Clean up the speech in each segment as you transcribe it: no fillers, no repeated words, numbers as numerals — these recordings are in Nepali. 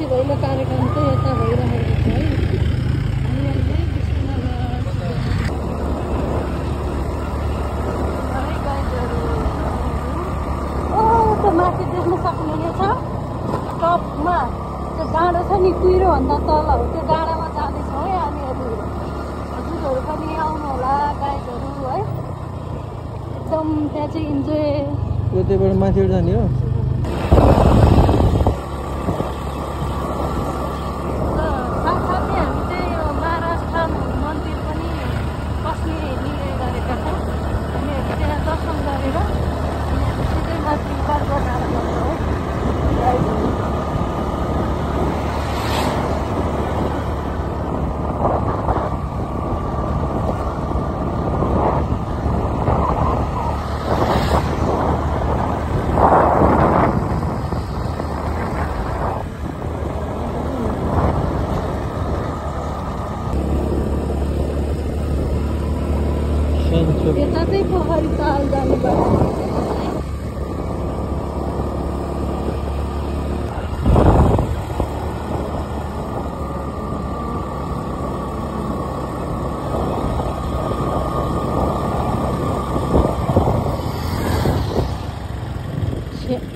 भैलो कार्यक्रम चाहिँ यता भइरहेको छ है। त्यो माथि देख्न सक्नुहुनेछ टपमा त्यो डाँडा छ नि कुहिरोभन्दा तल हो त्यो डाँडामा जाँदैछौँ है हामीहरू। हजुरहरू पनि आउनु होला गाइडहरू है। एकदम त्यहाँ चाहिँ इन्जोय त्यहाँबाट माथि जाने हो। साथसाथै हामी चाहिँ यो महाराष्ट्र मन्दिर पनि पस्ने निर्णय गरेका छौँ। हामीहरू त्यहाँ दर्शन गरेर सिधै माथि बालुवा डाँडा जान्छौँ है। यता चाहिँ पोखरी ताल जाने बाटो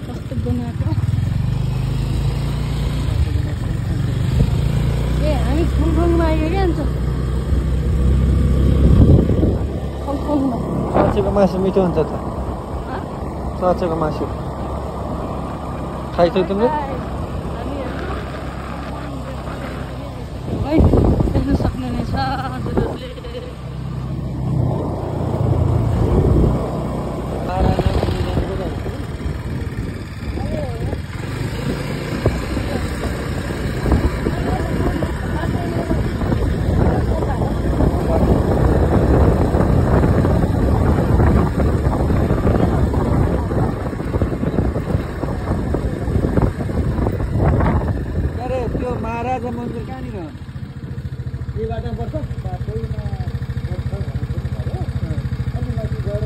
कस्तो बनाएको। ए हामी फुङफुङमा आयो क्या अन्त साँचेको मासु मिठो हुन्छ त। साँचेको मासु खाइछौ तिमीले? है देख्न सक्नुहुनेछ हजुरहरूले। महाराजा मन्दिर कहाँनिर हो? यही बाटोमा पर्छ? अलि माथि गएर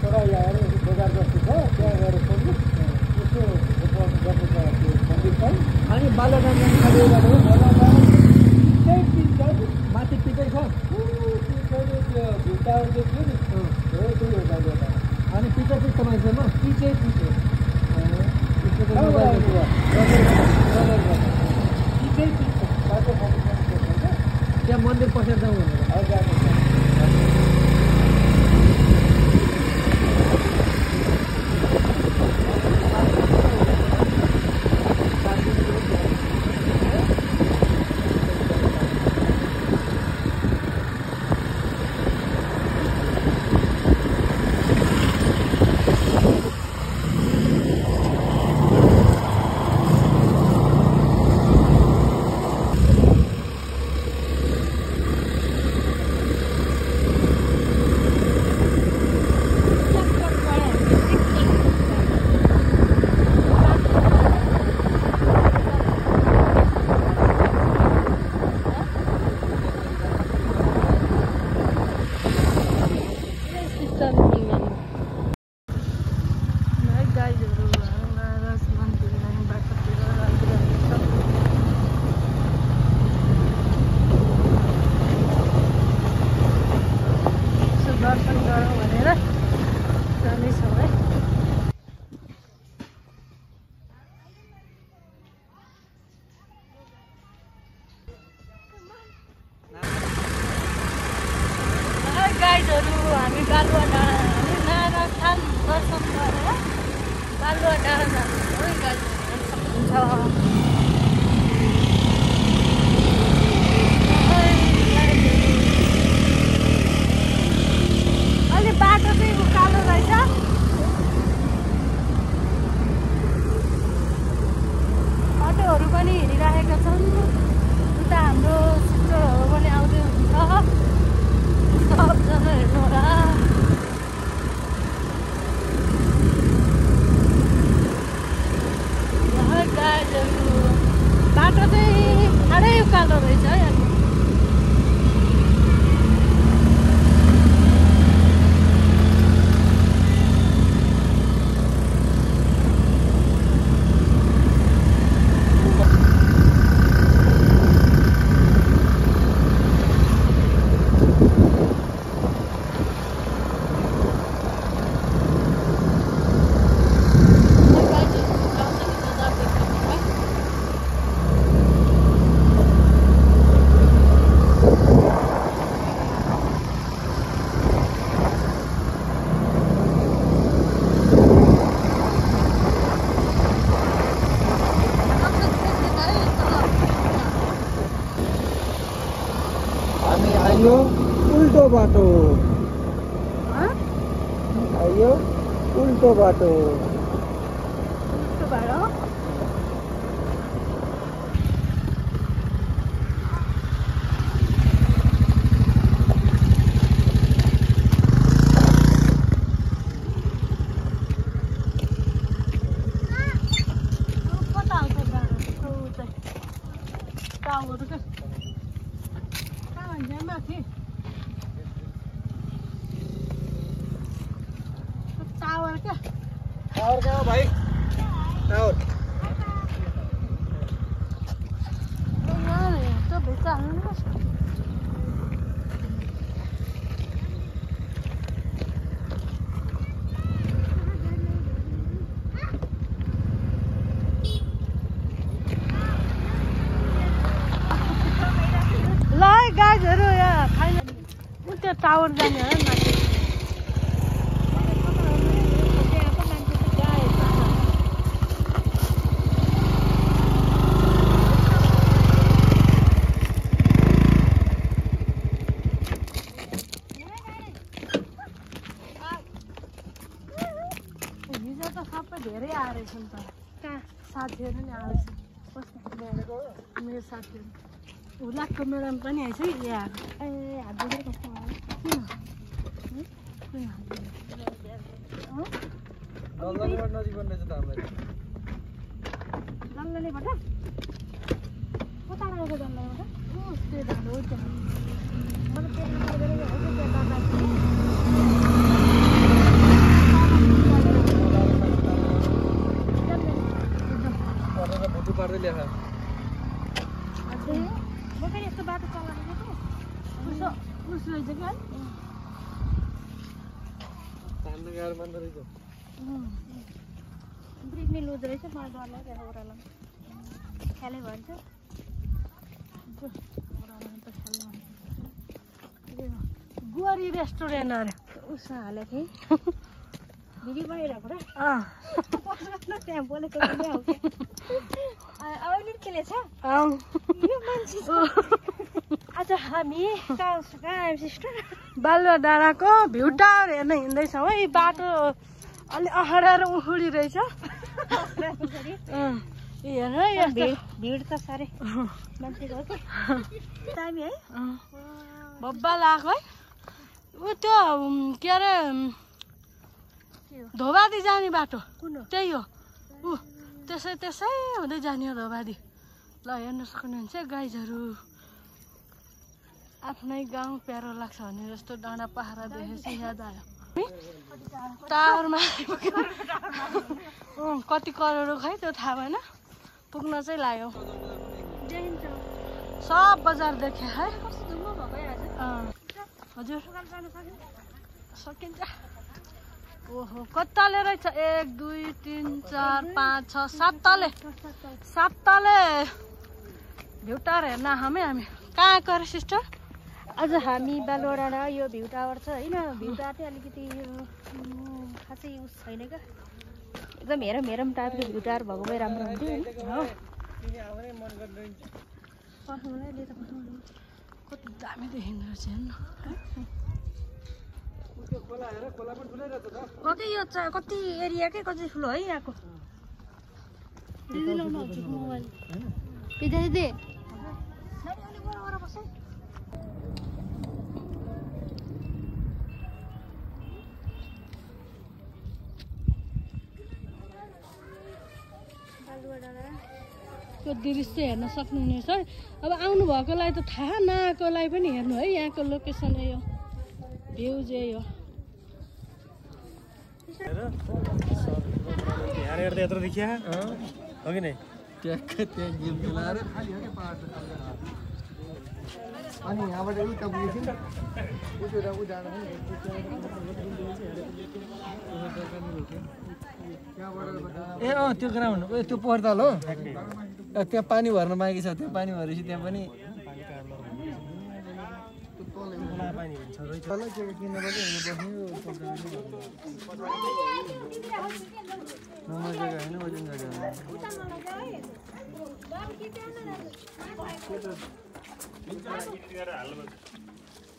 तराई आएर बजार जस्तो छ त्यहाँ गएर सोध्नु यसो गर्नु छ त्यो मन्दिर चाहिँ। अनि बालुवाडाँडा जाने खालि यही बाटो हो। त्यही पिच छ माथि पिचै छ त्यो भित्ताहरू चाहिँ थियो नि हो त्यही हो बालुवाडाँडा। अनि पिचै पिच मान्छेमा पिचै पिच हो। त्यहाँ मन्दिर पसेर जाउँ भनेर। दर्शन गरौँ भनेर जाँदैछौँ है। गाइडहरू हामी बालुवा डाँडा हामी महाराष्ट्र दर्शन गरेर बालुवा डाँडा जान्छौँ है। गाइडहरू सक्नुहुन्छ। बाटो चाहिँ उकालो रहेछ। अटोहरू पनि हिँडिरहेका छन्। उता हाम्रो सिस्टरहरू पनि आउँदै हुन्छ। सबजना हेर्नु होला। बाटो चाहिँ साह्रै उकालो रहेछ है। बाटो हँ यो उल्टो बाटो उल्टो बाटो टावर कहाँ हो भाइ टावर ल है गाइजहरू यहाँ खाइन त्यो टावर जाने हो माथि हिजो त सबै धेरै आएर रहेछन् त कहाँ साथीहरू नि आएछ मेरो साथीहरू हुलाकको मेडम पनि आएछ है यहाँ ए हात दुखेर कस्तो दल्लालीबाट नजिक बन्दैछ त हामीलाई दल्लालीबाट कता आएको दल्लालीबाट त्यो धान हो त्यहाँ मलाई त्यहाँ लगेर हो त्यहाँ दादा भुटु पार्दै ल्याएर म पनि यस्तो बाटो चलाएको उसो उस रहेछ क्या तान्नु गाह्रो मान्दो रहेछ ब्रेक नै लुज रहेछ मलाई डर लाग्यो ओह्रालो ख्यालै भन्छ गोरी रेस्टुरेन्ट अरे उसमा हालेको थिएँ भिडियो बनाइरहेको र त्यहाँ बोलेको अहिले के छ यो मान्छे आज हामी कहाँ आयो सिस्टर बालुवा डाँडाको भ्यू टावर हेर्न हिँड्दैछौँ है बाटो अलि अहराएर उखुडी रहेछ हेर्नु है भिड त साह्रै मान्छेको कि दामी है भब्बा लाग्यो है ऊ त्यो के अरे धोबादी जाने बाटो त्यही हो ऊ त्यसै त्यसै हुँदै जाने हो धोबादी ल हेर्न सक्नुहुन्छ गाइजहरू आफ्नै गाउँ प्यारो लाग्छ भने जस्तो डाँडा पहाडा देखेपछि याद आयो टावरमा कति करोड खै त्यो थाहा भएन पुग्न चाहिँ लाग्यो सब बजार देखे है हजुर सकिन्छ ओहो कति तले रहेछ 1 2 3 4 5 6 7 तले 7 तले भ्यू टावर हेर्न हामी कहाँ आएको अरे सिस्टर आज हामी बालुवा डाँडा यो भ्यू टावर छ होइन भ्यू टावर चाहिँ अलिकति खासै उस छैन क्या एकदम हेरौँ टाइपको भ्यू टावर भएको भए राम्रो हुन्थ्यो होइन कति दामी देखिँदो रहेछ हेर्नु कति यो कति एरियाकै कति ठुलो है यहाँको दिदी लाउनु आउँछु मोबाइल पिता दिदी त्यो दृश्य हेर्न सक्नुहुनेछ है अब आउनु भएकोलाई त थाहा नआएकोलाई पनि हेर्नु है यहाँको लोकेसन यो भ्यू चाहिँ हो यत्रो देखिया हो कि नहीं त्यहाँ गेम खेलाएर अनि यहाँबाट उता पुगेछ ए त्यो ग्राउन्ड त्यो पर्ताल हो त्यहाँ पानी भर्न बाँकी छ त्यहाँ पानी भरेपछि त्यहाँ पनि नम्बर जग्गा होइन वजन जग्गा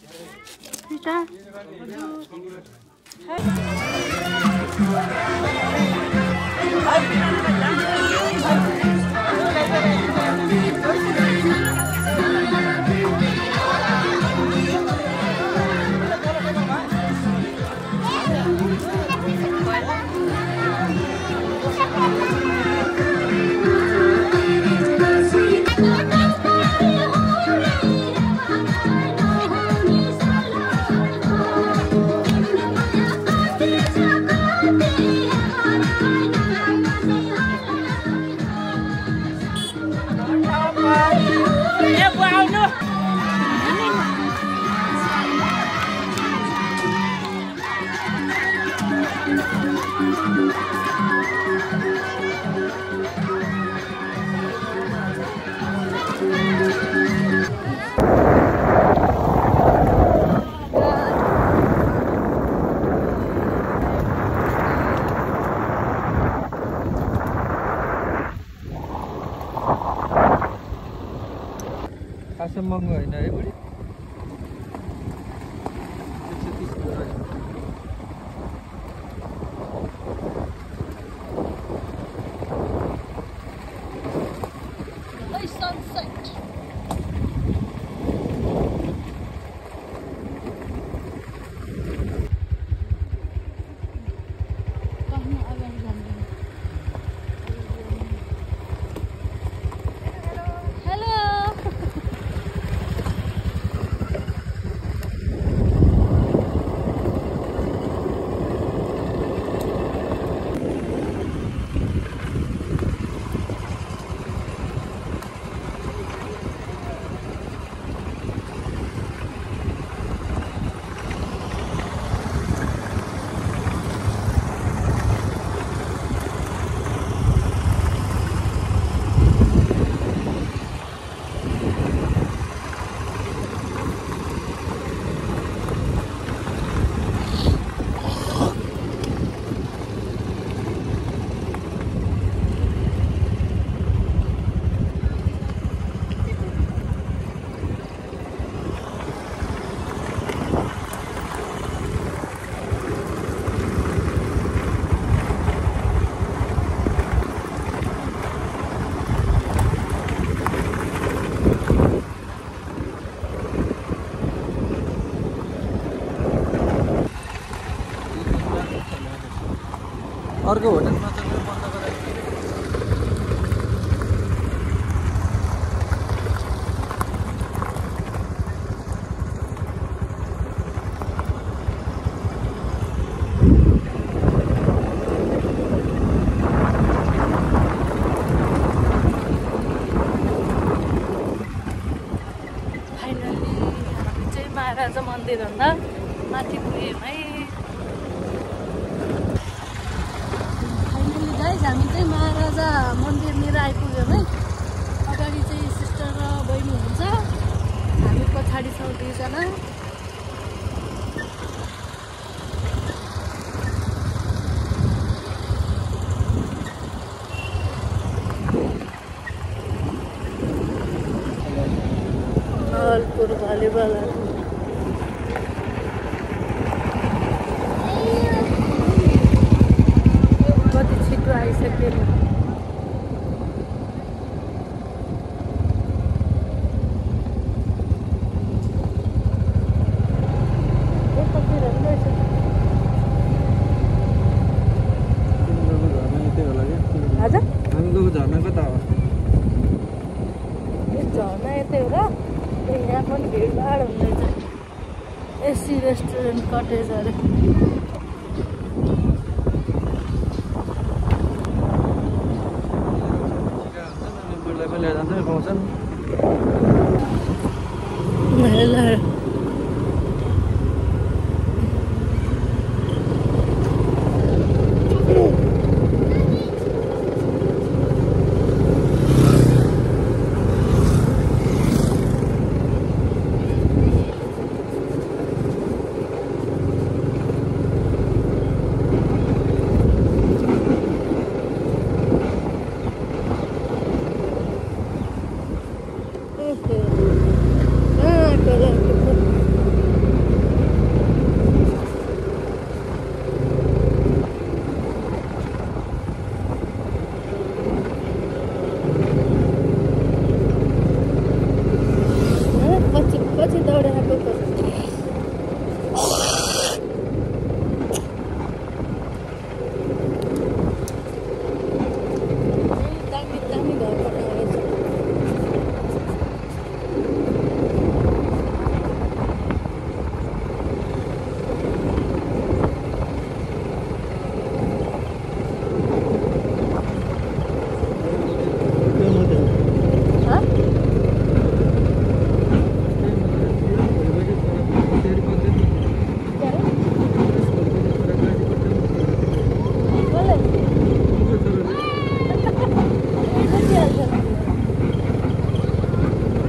पिता खासै महँगो होइन है बुढी अर्को होटलमा चाहिँ बन्द गराएको फाइनली हामी चाहिँ महाराजा मन्दिरभन्दा माथि पुग्यौँ है। हामी चाहिँ महाराजा मन्दिरनिर आइपुग्यौँ है। अगाडि चाहिँ सिस्टर र बहिनी हुन्छ, हामी पछाडि छौँ दुईजना। नवलपुर भलिबल आइसक्यो। हामीको झर्ना कता हो? झर्ना यतै हो र। यहाँ पनि भिडभाड हुँदैछ। एसी रेस्टुरेन्ट कटेज अरे।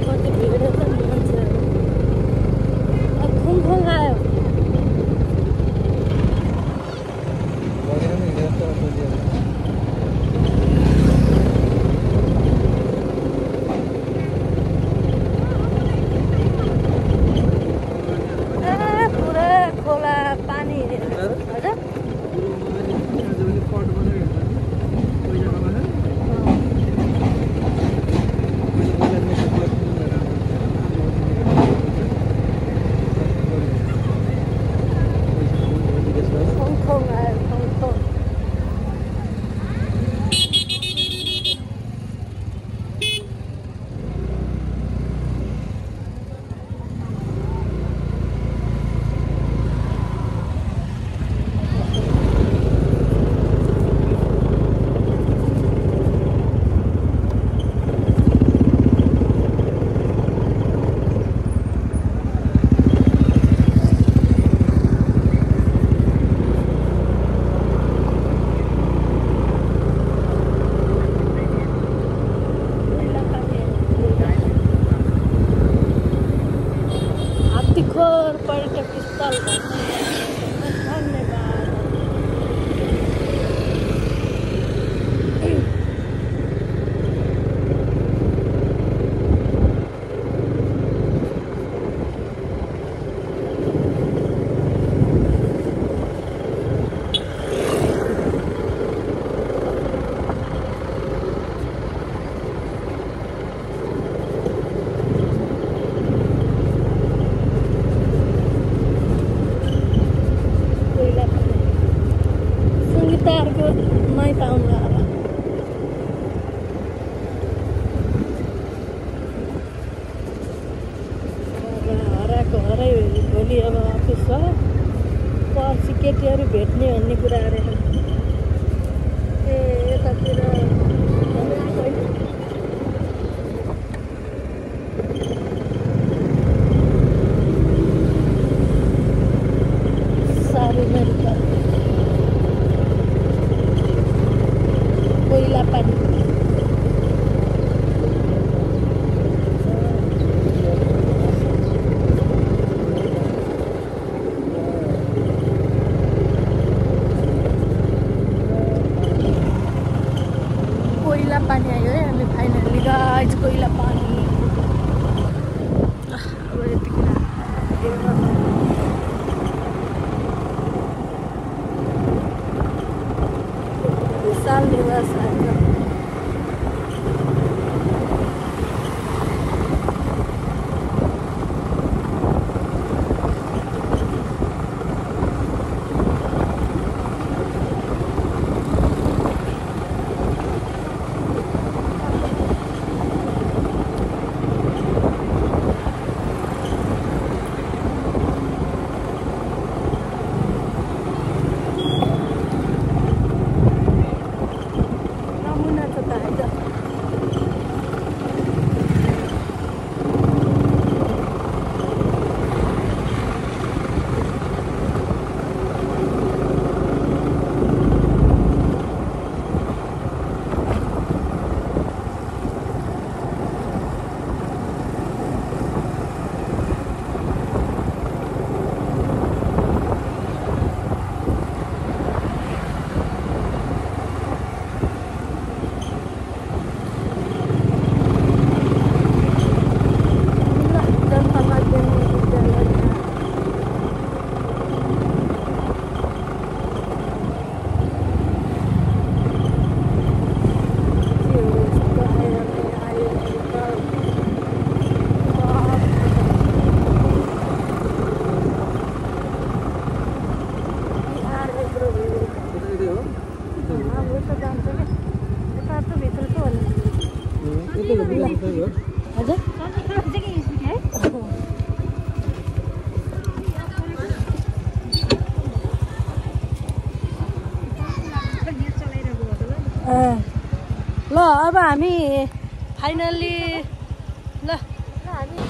कति भिड छ नि मान्छेहरू खुङखुङ आयो पुरा खोला पानी हजुर हात्तीखोर पर्यटक स्थल धन्यवाद सङ्गीताहरूको माइत आउनु होला हराएको हराइ भोलि अब अफिस छ पर्सि केटीहरू भेट्ने भन्ने कुरा अरे ए यतातिर साह्रै नै कोइला पानी कोइला पानी आयो है हामी फाइनली गाइज कोइला पानी अब यतिखेर विशाल निवास आयो ल अब हामी फाइनल्ली ल हामी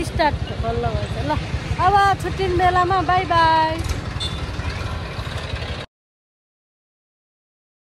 स्टार्ट बल्ल भएछ ल अब छुट्टिने बेलामा बाई बाई।